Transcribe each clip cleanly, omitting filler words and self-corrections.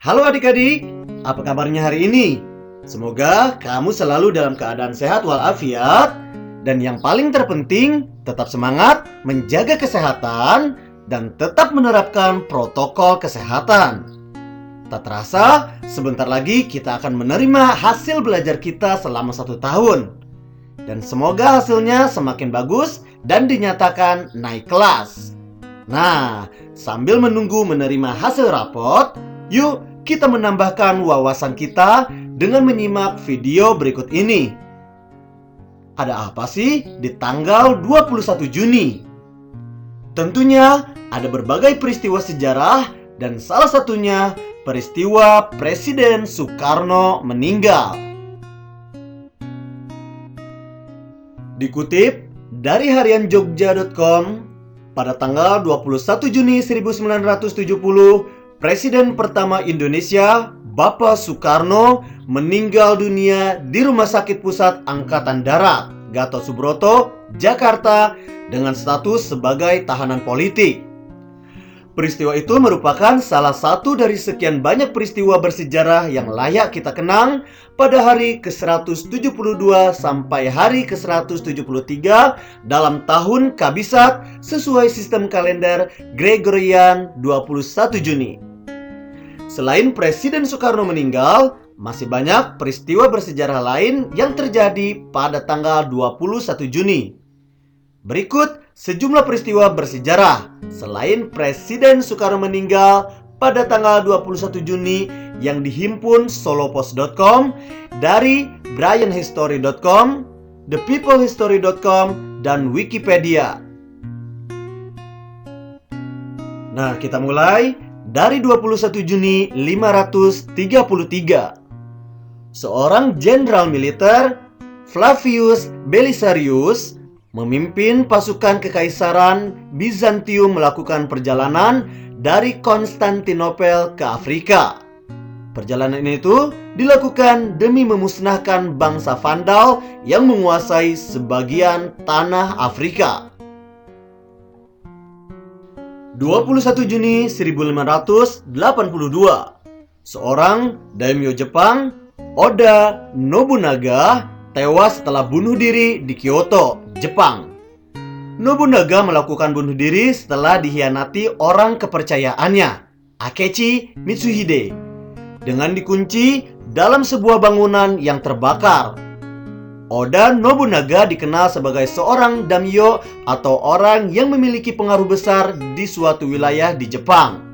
Halo adik-adik, apa kabarnya hari ini? Semoga kamu selalu dalam keadaan sehat walafiat. Dan yang paling terpenting, tetap semangat menjaga kesehatan dan tetap menerapkan protokol kesehatan. Tak terasa, sebentar lagi kita akan menerima hasil belajar kita selama 1 tahun. Dan semoga hasilnya semakin bagus dan dinyatakan naik kelas. Nah, sambil menunggu menerima hasil rapot, yuk kita menambahkan wawasan kita dengan menyimak video berikut ini. Ada apa sih di tanggal 21 Juni? Tentunya ada berbagai peristiwa sejarah dan salah satunya peristiwa Presiden Soekarno meninggal. Dikutip dari harianjogja.com, pada tanggal 21 Juni 1970, Presiden pertama Indonesia, Bapak Soekarno, meninggal dunia di Rumah Sakit Pusat Angkatan Darat, Gatot Subroto, Jakarta, dengan status sebagai tahanan politik. Peristiwa itu merupakan salah satu dari sekian banyak peristiwa bersejarah yang layak kita kenang pada hari ke-172 sampai hari ke-173 dalam tahun Kabisat sesuai sistem kalender Gregorian 21 Juni. Selain Presiden Soekarno meninggal, masih banyak peristiwa bersejarah lain yang terjadi pada tanggal 21 Juni. Berikut sejumlah peristiwa bersejarah selain Presiden Soekarno meninggal pada tanggal 21 Juni yang dihimpun solopost.com, dari brianhistory.com, thepeoplehistory.com, dan Wikipedia. Nah, kita mulai dari 21 Juni 533. Seorang jenderal militer, Flavius Belisarius, memimpin pasukan kekaisaran Bizantium melakukan perjalanan dari Konstantinopel ke Afrika. Perjalanan itu dilakukan demi memusnahkan bangsa Vandal yang menguasai sebagian tanah Afrika. 21 Juni 1582, seorang daimyo Jepang, Oda Nobunaga, tewas setelah bunuh diri di Kyoto, Jepang. Nobunaga melakukan bunuh diri setelah dikhianati orang kepercayaannya, Akechi Mitsuhide, dengan dikunci dalam sebuah bangunan yang terbakar. Oda Nobunaga dikenal sebagai seorang daimyo atau orang yang memiliki pengaruh besar di suatu wilayah di Jepang.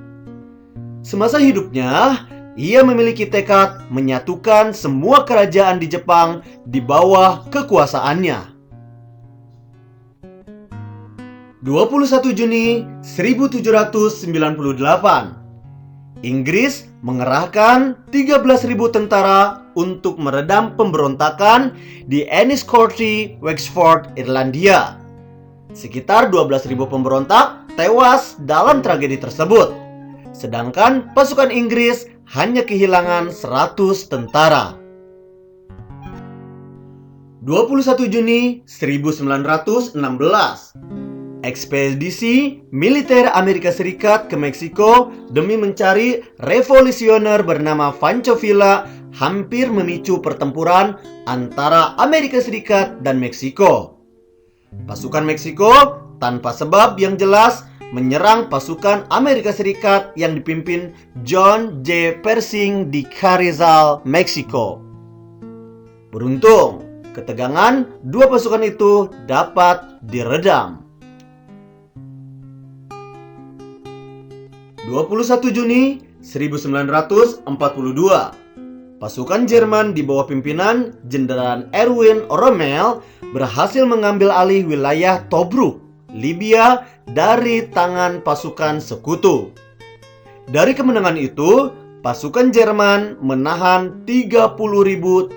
Semasa hidupnya, ia memiliki tekad menyatukan semua kerajaan di Jepang di bawah kekuasaannya. 21 Juni 1798, Inggris mengerahkan 13.000 tentara untuk meredam pemberontakan di Enniscorthy, Wexford, Irlandia. Sekitar 12.000 pemberontak tewas dalam tragedi tersebut, sedangkan pasukan Inggris hanya kehilangan 100 tentara. 21 Juni 1916, ekspedisi militer Amerika Serikat ke Meksiko demi mencari revolusioner bernama Pancho Villa hampir memicu pertempuran antara Amerika Serikat dan Meksiko. Pasukan Meksiko tanpa sebab yang jelas menyerang pasukan Amerika Serikat yang dipimpin John J. Pershing di Carrizal, Meksiko. Beruntung, ketegangan dua pasukan itu dapat diredam. 21 Juni 1942, pasukan Jerman di bawah pimpinan Jenderal Erwin Rommel berhasil mengambil alih wilayah Tobruk, Libya dari tangan pasukan sekutu. Dari kemenangan itu, pasukan Jerman menahan 30.000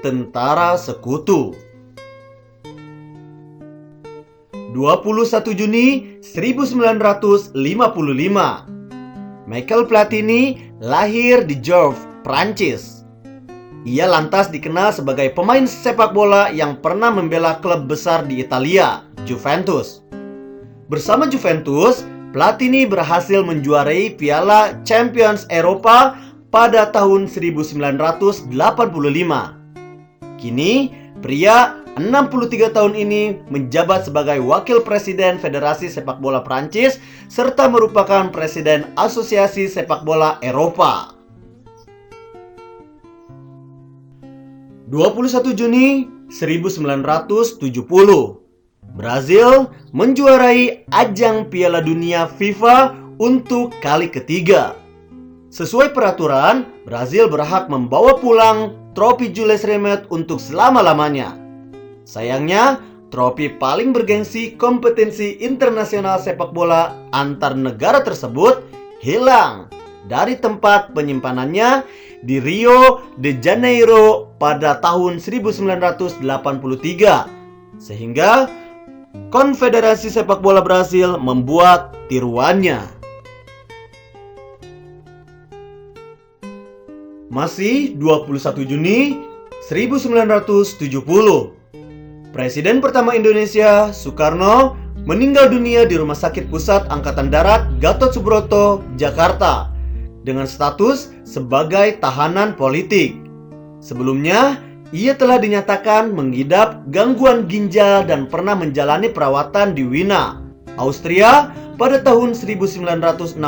tentara sekutu. 21 Juni 1955, Michael Platini lahir di Jouffre, Prancis. Ia lantas dikenal sebagai pemain sepak bola yang pernah membela klub besar di Italia, Juventus. Bersama Juventus, Platini berhasil menjuarai Piala Champions Eropa pada tahun 1985. Kini, pria 63 tahun ini menjabat sebagai Wakil Presiden Federasi Sepak Bola Prancis serta merupakan Presiden Asosiasi Sepak Bola Eropa. 21 Juni 1970, Brazil menjuarai ajang Piala Dunia FIFA untuk kali ketiga. Sesuai peraturan, Brazil berhak membawa pulang trofi Jules Rimet untuk selama-lamanya. Sayangnya, trofi paling bergengsi kompetensi internasional sepak bola antar negara tersebut hilang dari tempat penyimpanannya di Rio de Janeiro pada tahun 1983, sehingga Konfederasi Sepak Bola Brasil membuat tiruannya. Masih 21 Juni 1970, Presiden pertama Indonesia, Soekarno, meninggal dunia di Rumah Sakit Pusat Angkatan Darat Gatot Subroto, Jakarta, dengan status sebagai tahanan politik. Sebelumnya, ia telah dinyatakan mengidap gangguan ginjal dan pernah menjalani perawatan di Wina, Austria pada tahun 1961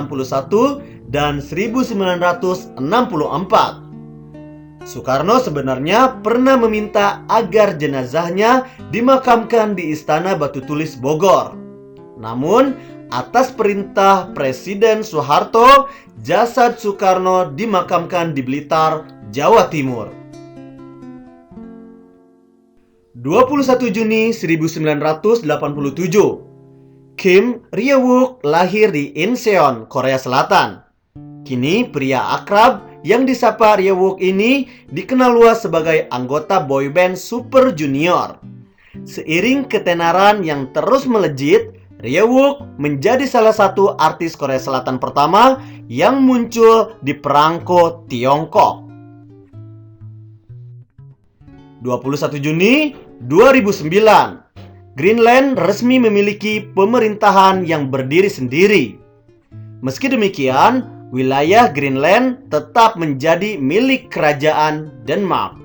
dan 1964. Soekarno sebenarnya pernah meminta agar jenazahnya dimakamkan di Istana Batu Tulis Bogor. Namun, atas perintah Presiden Soeharto, jasad Soekarno dimakamkan di Blitar, Jawa Timur. 21 Juni 1987, Kim Rye-wook lahir di Incheon, Korea Selatan. Kini pria akrab yang disapa Rye-wook ini dikenal luas sebagai anggota boyband Super Junior. Seiring ketenaran yang terus melejit, Rye-wook menjadi salah satu artis Korea Selatan pertama yang muncul di perangko Tiongkok. 21 Juni 2009, Greenland resmi memiliki pemerintahan yang berdiri sendiri. Meski demikian, wilayah Greenland tetap menjadi milik kerajaan Denmark.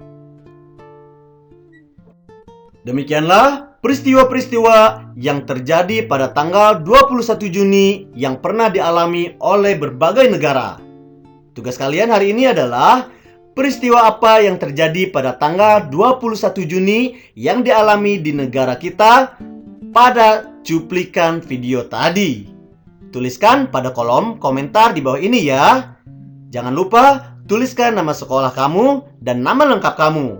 Demikianlah peristiwa-peristiwa yang terjadi pada tanggal 21 Juni yang pernah dialami oleh berbagai negara. Tugas kalian hari ini adalah peristiwa apa yang terjadi pada tanggal 21 Juni yang dialami di negara kita pada cuplikan video tadi. Tuliskan pada kolom komentar di bawah ini ya. Jangan lupa tuliskan nama sekolah kamu dan nama lengkap kamu.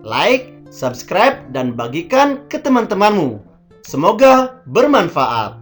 Like, subscribe, dan bagikan ke teman-temanmu. Semoga bermanfaat.